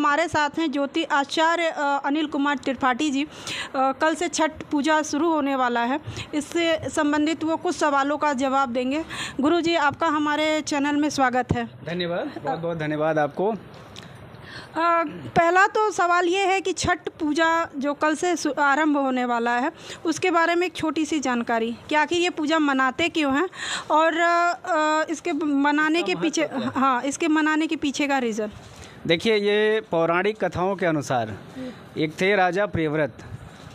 हमारे साथ हैं ज्योति आचार्य अनिल कुमार त्रिपाठी जी। कल से छठ पूजा शुरू होने वाला है, इससे संबंधित वो कुछ सवालों का जवाब देंगे। गुरु जी, आपका हमारे चैनल में स्वागत है। धन्यवाद, बहुत बहुत धन्यवाद आपको। पहला तो सवाल ये है कि छठ पूजा जो कल से आरंभ होने वाला है उसके बारे में एक छोटी सी जानकारी कि आखिर ये पूजा मनाते क्यों हैं और इसके मनाने के पीछे का रीज़न। देखिए, ये पौराणिक कथाओं के अनुसार एक थे राजा प्रियव्रत,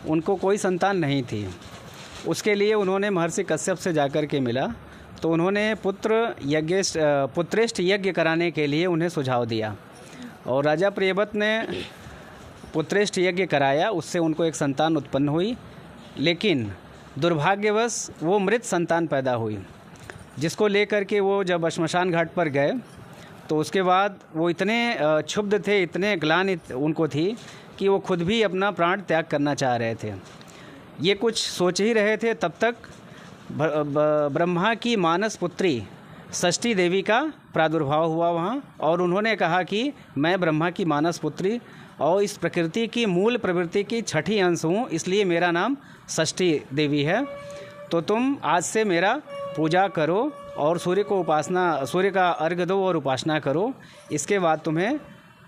उनको कोई संतान नहीं थी। उसके लिए उन्होंने महर्षि कश्यप से जाकर के मिला, तो उन्होंने पुत्रेष्ठ यज्ञ कराने के लिए उन्हें सुझाव दिया और राजा प्रियव्रत ने पुत्रेष्ठ यज्ञ कराया। उससे उनको एक संतान उत्पन्न हुई, लेकिन दुर्भाग्यवश वो मृत संतान पैदा हुई, जिसको लेकर के वो जब श्मशान घाट पर गए तो उसके बाद वो इतने क्षुब्ध थे, इतने ग्लानि उनको थी कि वो खुद भी अपना प्राण त्याग करना चाह रहे थे। ये कुछ सोच ही रहे थे, तब तक ब्रह्मा की मानस पुत्री षष्ठी देवी का प्रादुर्भाव हुआ वहाँ, और उन्होंने कहा कि मैं ब्रह्मा की मानस पुत्री और इस प्रकृति की मूल प्रवृत्ति की छठी अंश हूँ, इसलिए मेरा नाम षष्ठी देवी है। तो तुम आज से मेरा पूजा करो और सूर्य का अर्घ्य दो और उपासना करो, इसके बाद तुम्हें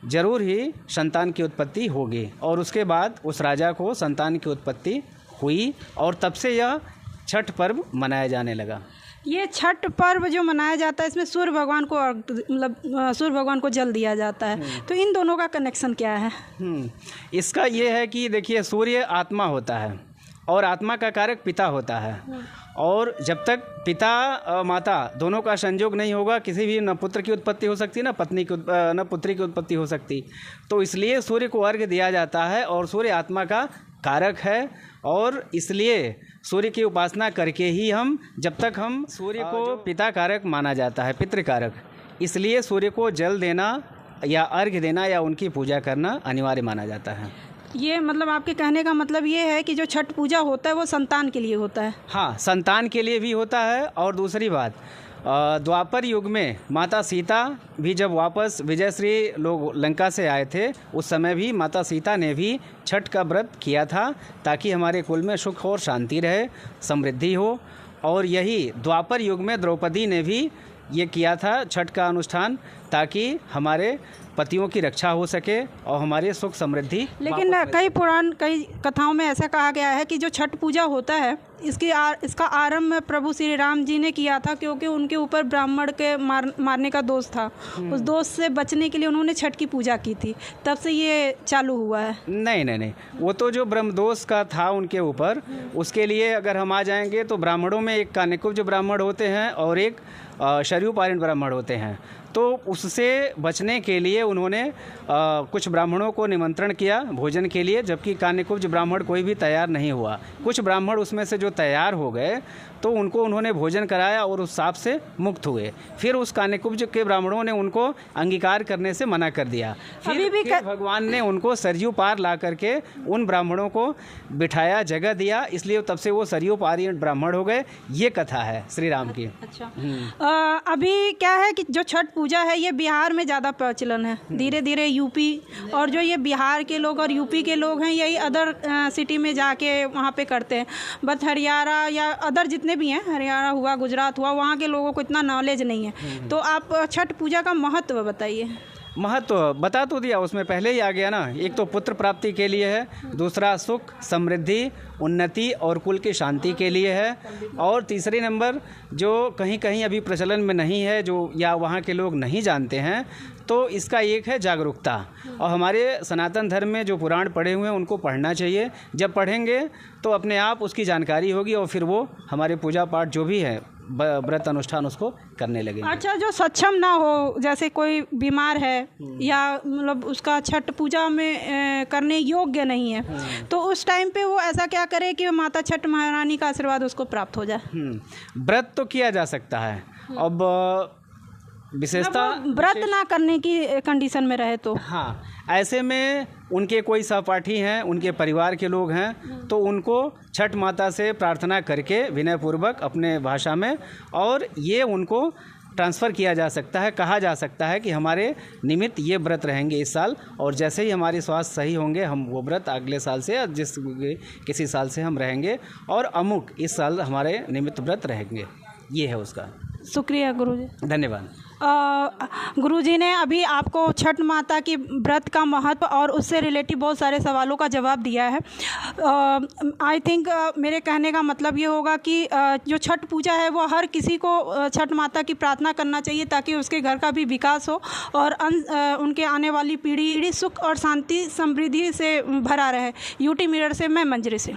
ज़रूर ही संतान की उत्पत्ति होगी। और उसके बाद उस राजा को संतान की उत्पत्ति हुई और तब से यह छठ पर्व मनाया जाने लगा। ये छठ पर्व जो मनाया जाता है इसमें सूर्य भगवान को जल दिया जाता है, तो इन दोनों का कनेक्शन क्या है? इसका ये है कि देखिए, सूर्य आत्मा होता है और आत्मा का कारक पिता होता है, और जब तक पिता माता दोनों का संयोग नहीं होगा, किसी भी न पुत्र की उत्पत्ति हो सकती, न पुत्री की उत्पत्ति हो सकती। तो इसलिए सूर्य को अर्घ्य दिया जाता है और सूर्य आत्मा का कारक है, और इसलिए सूर्य की उपासना करके ही जब तक हम सूर्य को पिता कारक माना जाता है, पितृकारक, इसलिए सूर्य को जल देना या अर्घ्य देना या उनकी पूजा करना अनिवार्य माना जाता है। ये मतलब आपके कहने का मतलब ये है कि जो छठ पूजा होता है वो संतान के लिए होता है? हाँ, संतान के लिए भी होता है। और दूसरी बात, द्वापर युग में माता सीता भी जब वापस विजयश्री लोग लंका से आए थे, उस समय भी माता सीता ने भी छठ का व्रत किया था, ताकि हमारे कुल में सुख और शांति रहे, समृद्धि हो। और यही द्वापर युग में द्रौपदी ने भी ये किया था छठ का अनुष्ठान, ताकि हमारे पतियों की रक्षा हो सके और हमारे सुख समृद्धि। लेकिन कई कथाओं में ऐसा कहा गया है कि जो छठ पूजा होता है इसका आरंभ प्रभु श्री राम जी ने किया था, क्योंकि उनके ऊपर ब्राह्मण के मारने का दोष था। उस दोष से बचने के लिए उन्होंने छठ की पूजा की थी, तब से ये चालू हुआ है। नहीं, वो तो जो ब्रह्म दोष का था उनके ऊपर, उसके लिए अगर हम आ जाएंगे तो ब्राह्मणों में एक कानिकुब्ज ब्राह्मण होते हैं और एक शर्युपायन ब्राह्मण होते हैं। तो उससे बचने के लिए उन्होंने कुछ ब्राह्मणों को निमंत्रण किया भोजन के लिए, जबकि कानिकुब्ज ब्राह्मण कोई भी तैयार नहीं हुआ। कुछ ब्राह्मण उसमें से जो तैयार हो गए तो उनको उन्होंने भोजन कराया और उस शाप से मुक्त हुए। फिर उस कानिकुब्ज के ब्राह्मणों ने उनको अंगीकार करने से मना कर दिया। फिर भगवान ने उनको सरयू पार ला करके उन ब्राह्मणों को बिठाया, जगह दिया, इसलिए तब से वो सरयू पारी ब्राह्मण हो गए। ये कथा है श्री राम की। अच्छा, अभी क्या है कि जो छठ पूजा है ये बिहार में ज़्यादा प्रचलन है। धीरे धीरे यूपी और जो ये बिहार के लोग और यूपी के लोग हैं यही अदर सिटी में जाके वहाँ पे करते हैं। बट हरियाणा या अदर जितने भी हैं, हरियाणा हुआ, गुजरात हुआ, वहाँ के लोगों को इतना नॉलेज नहीं है। तो आप छठ पूजा का महत्व बताइए। महत्व बता तो दिया, उसमें पहले ही आ गया ना। एक तो पुत्र प्राप्ति के लिए है, दूसरा सुख समृद्धि उन्नति और कुल की शांति के लिए है, और तीसरी नंबर जो कहीं कहीं अभी प्रचलन में नहीं है, जो या वहाँ के लोग नहीं जानते हैं, तो इसका एक है जागरूकता। और हमारे सनातन धर्म में जो पुराण पढ़े हुए हैं उनको पढ़ना चाहिए। जब पढ़ेंगे तो अपने आप उसकी जानकारी होगी और फिर वो हमारे पूजा पाठ जो भी है, व्रत अनुष्ठान, उसको करने लगे। अच्छा, जो सक्षम ना हो, जैसे कोई बीमार है या मतलब उसका छठ पूजा में करने योग्य नहीं है, तो उस टाइम पे वो ऐसा क्या करे कि माता छठ महारानी का आशीर्वाद उसको प्राप्त हो जाए? व्रत तो किया जा सकता है। अब विशेषता व्रत ना करने की कंडीशन में रहे तो हाँ, ऐसे में उनके कोई सहपाठी हैं, उनके परिवार के लोग हैं, तो उनको छठ माता से प्रार्थना करके विनयपूर्वक अपने भाषा में, और ये उनको ट्रांसफ़र किया जा सकता है, कहा जा सकता है कि हमारे निमित्त ये व्रत रहेंगे इस साल, और जैसे ही हमारी स्वास्थ्य सही होंगे हम वो व्रत अगले साल से किसी साल से हम रहेंगे, और अमुक इस साल हमारे निमित्त व्रत रहेंगे। ये है उसका। शुक्रिया गुरुजी। धन्यवाद। गुरुजी ने अभी आपको छठ माता की व्रत का महत्व और उससे रिलेटिव बहुत सारे सवालों का जवाब दिया है। आई थिंक मेरे कहने का मतलब ये होगा कि जो छठ पूजा है वो हर किसी को छठ माता की प्रार्थना करना चाहिए, ताकि उसके घर का भी विकास हो और उनके आने वाली पीढ़ी सुख और शांति समृद्धि से भरा रहे। यूटी मिरर से मैं मंजरी से।